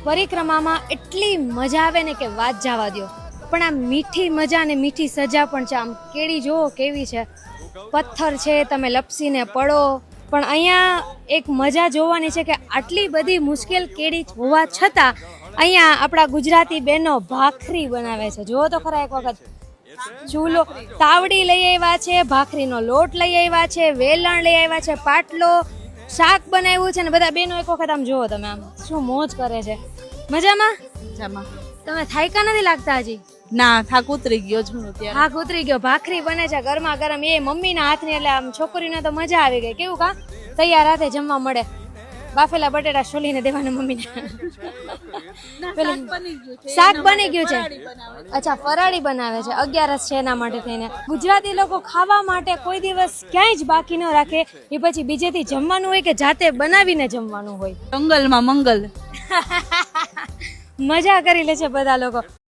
પરિક્રમામાં એટલી મજા આવે ને કે વાત જવા દો, પણ આ મીઠી મજા ને મીઠી સજા પણ છે. આમ કેડી જુઓ કેવી છે, પથ્થર છે, તમે લપસીને પડો, પણ અહીંયા એક મજા જોવાની છે કે આટલી બધી મુશ્કેલ કેડી હોવા છતાં અહીંયા આપણા ગુજરાતી બહેનો ભાખરી બનાવે છે. જુઓ તો ખરા એક વખત, ચૂલો તાવડી લઈ આવ્યા છે, ભાખરીનો લોટ લઈ આવ્યા છે, વેલણ લઈ આવ્યા છે, પાટલો, શાક બનાવ્યું છે ને બધા બહેનો એક વખત આમ જુઓ તમે, આમ શું મોજ કરે છે. મજામાં મજામાં. તમે થાયકા નથી લાગતા હજી? ના, થાક ઉતરી ગયો છું અત્યારે. થાક ઉતરી ગયો. ભાખરી બને છે ગરમા ગરમ, એ મમ્મીના હાથની, એટલે આમ છોકરીને તો મજા આવી ગઈ. કેવું કા તૈયાર હાથે જમવા મળે, બાફેલા બટેટા છોલીને દેવાના મમ્મીને. શાક બની ગયું છે. અચ્છા, ફરાળી બનાવે છે, 11 છે એના માટે થઈને. ગુજરાતી લોકો ખાવા માટે કોઈ દિવસ ક્યાંય જ બાકી ન રાખે. એ પછી બીજેથી જમવાનું હોય કે જાતે બનાવીને જમવાનું હોય, જંગલમાં મંગલ. મજા કરી લે છે બધા લોકો.